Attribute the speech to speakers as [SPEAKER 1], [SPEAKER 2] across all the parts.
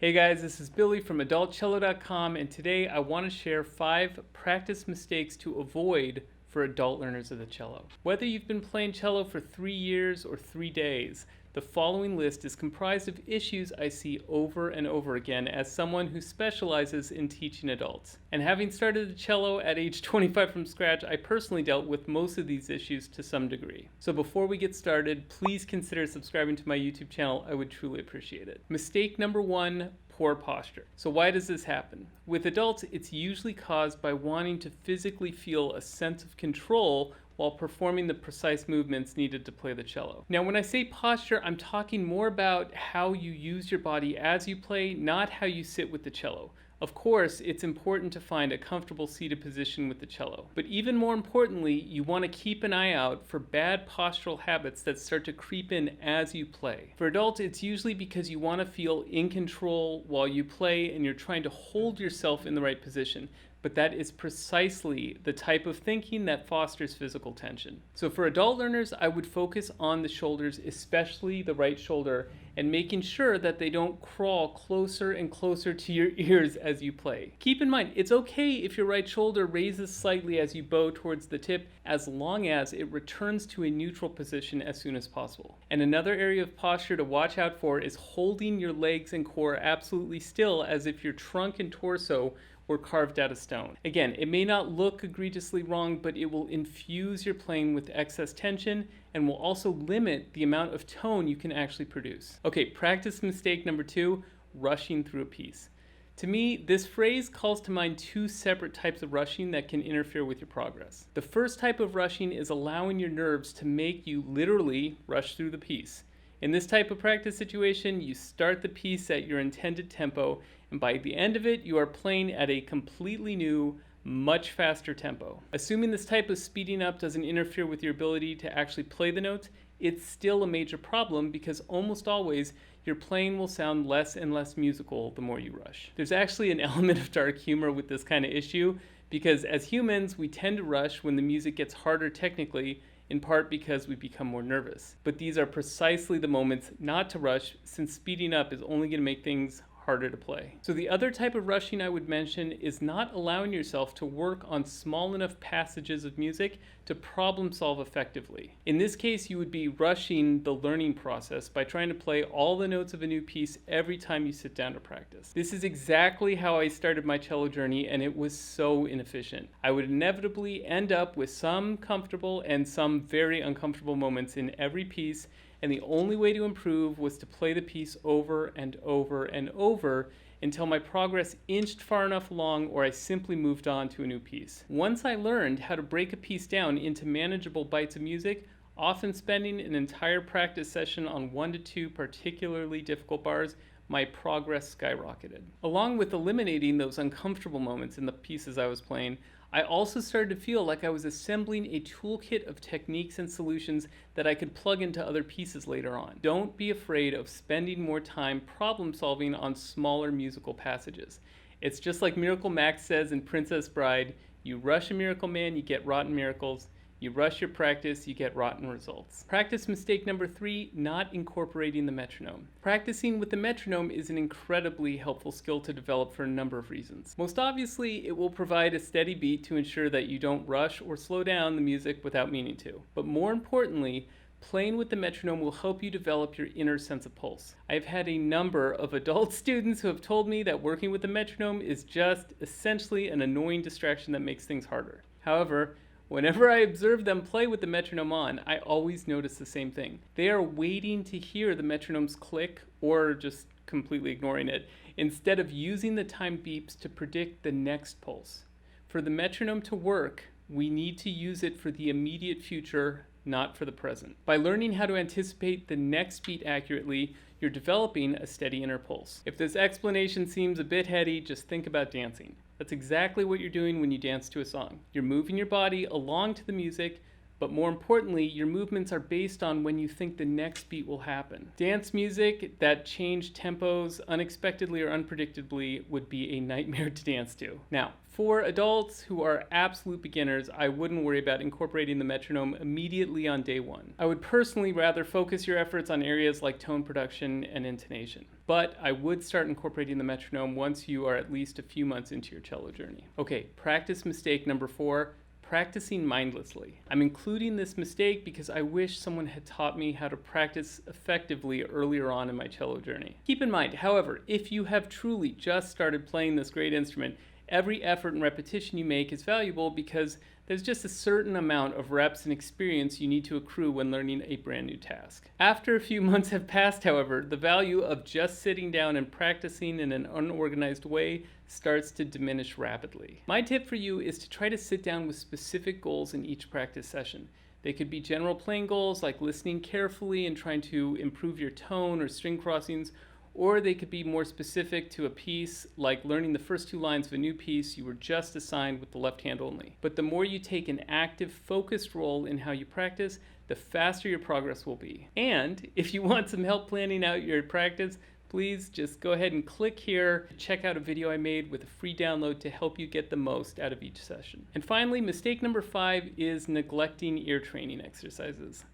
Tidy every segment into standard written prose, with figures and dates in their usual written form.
[SPEAKER 1] Hey guys, this is Billy from AdultCello.com, and today I want to share 5 practice mistakes to avoid for adult learners of the cello. Whether you've been playing cello for 3 years or 3 days, the following list is comprised of issues I see over and over again as someone who specializes in teaching adults. And having started the cello at age 25 from scratch, I personally dealt with most of these issues to some degree. So before we get started, please consider subscribing to my YouTube channel. I would truly appreciate it. Mistake number 1, poor posture. So why does this happen? With adults, it's usually caused by wanting to physically feel a sense of control while performing the precise movements needed to play the cello. Now, when I say posture, I'm talking more about how you use your body as you play, not how you sit with the cello. Of course, it's important to find a comfortable seated position with the cello. But even more importantly, you want to keep an eye out for bad postural habits that start to creep in as you play. For adults, it's usually because you want to feel in control while you play and you're trying to hold yourself in the right position. But that is precisely the type of thinking that fosters physical tension. So for adult learners, I would focus on the shoulders, especially the right shoulder, and making sure that they don't crawl closer and closer to your ears as you play. Keep in mind, it's okay if your right shoulder raises slightly as you bow towards the tip, as long as it returns to a neutral position as soon as possible. And another area of posture to watch out for is holding your legs and core absolutely still, as if your trunk and torso were carved out of stone. Again, it may not look egregiously wrong, but it will infuse your playing with excess tension and will also limit the amount of tone you can actually produce. Okay, practice mistake number 2, rushing through a piece. To me, this phrase calls to mind 2 separate types of rushing that can interfere with your progress. The first type of rushing is allowing your nerves to make you literally rush through the piece. In this type of practice situation, you start the piece at your intended tempo, and by the end of it, you are playing at a completely new, much faster tempo. Assuming this type of speeding up doesn't interfere with your ability to actually play the notes, it's still a major problem because almost always your playing will sound less and less musical the more you rush. There's actually an element of dark humor with this kind of issue because as humans, we tend to rush when the music gets harder technically, in part because we become more nervous. But these are precisely the moments not to rush, since speeding up is only going to make things harder to play. So the other type of rushing I would mention is not allowing yourself to work on small enough passages of music to problem solve effectively. In this case, you would be rushing the learning process by trying to play all the notes of a new piece every time you sit down to practice. This is exactly how I started my cello journey, and it was so inefficient. I would inevitably end up with some comfortable and some very uncomfortable moments in every piece, and the only way to improve was to play the piece over and over and over until my progress inched far enough along or I simply moved on to a new piece. Once I learned how to break a piece down into manageable bites of music, often spending an entire practice session on 1 to 2 particularly difficult bars, my progress skyrocketed. Along with eliminating those uncomfortable moments in the pieces I was playing, I also started to feel like I was assembling a toolkit of techniques and solutions that I could plug into other pieces later on. Don't be afraid of spending more time problem solving on smaller musical passages. It's just like Miracle Max says in Princess Bride, you rush a miracle man, you get rotten miracles. You rush your practice, you get rotten results. Practice mistake number 3, not incorporating the metronome. Practicing with the metronome is an incredibly helpful skill to develop for a number of reasons. Most obviously, it will provide a steady beat to ensure that you don't rush or slow down the music without meaning to. But more importantly, playing with the metronome will help you develop your inner sense of pulse. I've had a number of adult students who have told me that working with the metronome is just essentially an annoying distraction that makes things harder. However, whenever I observe them play with the metronome on, I always notice the same thing. They are waiting to hear the metronome's click or just completely ignoring it, instead of using the time beeps to predict the next pulse. For the metronome to work, we need to use it for the immediate future, not for the present. By learning how to anticipate the next beat accurately, you're developing a steady inner pulse. If this explanation seems a bit heady, just think about dancing. That's exactly what you're doing when you dance to a song. You're moving your body along to the music, but more importantly, your movements are based on when you think the next beat will happen. Dance music that changed tempos unexpectedly or unpredictably would be a nightmare to dance to. Now, for adults who are absolute beginners, I wouldn't worry about incorporating the metronome immediately on day one. I would personally rather focus your efforts on areas like tone production and intonation. but I would start incorporating the metronome once you are at least a few months into your cello journey. Okay, practice mistake number 4, practicing mindlessly. I'm including this mistake because I wish someone had taught me how to practice effectively earlier on in my cello journey. Keep in mind, however, if you have truly just started playing this great instrument, every effort and repetition you make is valuable because there's just a certain amount of reps and experience you need to accrue when learning a brand new task. After a few months have passed, however, the value of just sitting down and practicing in an unorganized way starts to diminish rapidly. My tip for you is to try to sit down with specific goals in each practice session. They could be general playing goals like listening carefully and trying to improve your tone or string crossings, or they could be more specific to a piece, like learning the first 2 lines of a new piece you were just assigned with the left hand only. But the more you take an active, focused role in how you practice, the faster your progress will be. And if you want some help planning out your practice, please just go ahead and click here to check out a video I made with a free download to help you get the most out of each session. And finally, mistake number 5 is neglecting ear training exercises.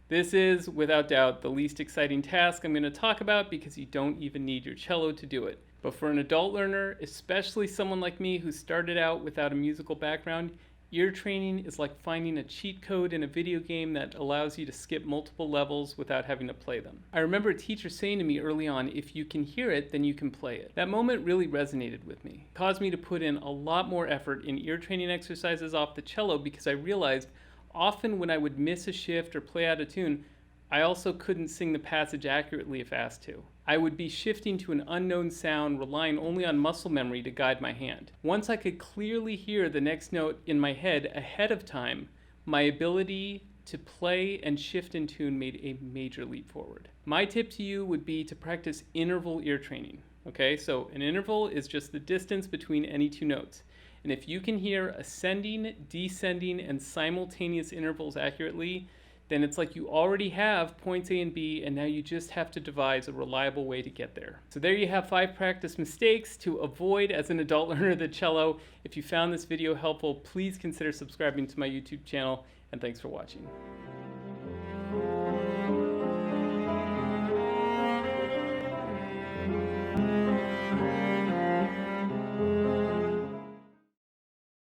[SPEAKER 1] This is, without doubt, the least exciting task I'm going to talk about because you don't even need your cello to do it. But for an adult learner, especially someone like me who started out without a musical background, ear training is like finding a cheat code in a video game that allows you to skip multiple levels without having to play them. I remember a teacher saying to me early on, if you can hear it, then you can play it. That moment really resonated with me. It caused me to put in a lot more effort in ear training exercises off the cello because I realized often when I would miss a shift or play out of tune, I also couldn't sing the passage accurately if asked to. I would be shifting to an unknown sound, relying only on muscle memory to guide my hand. Once I could clearly hear the next note in my head ahead of time, my ability to play and shift in tune made a major leap forward. My tip to you would be to practice interval ear training. Okay, so an interval is just the distance between any 2 notes. And if you can hear ascending, descending, and simultaneous intervals accurately, then it's like you already have points A and B, and now you just have to devise a reliable way to get there. So there you have 5 practice mistakes to avoid as an adult learner of the cello. If you found this video helpful, please consider subscribing to my YouTube channel, and thanks for watching.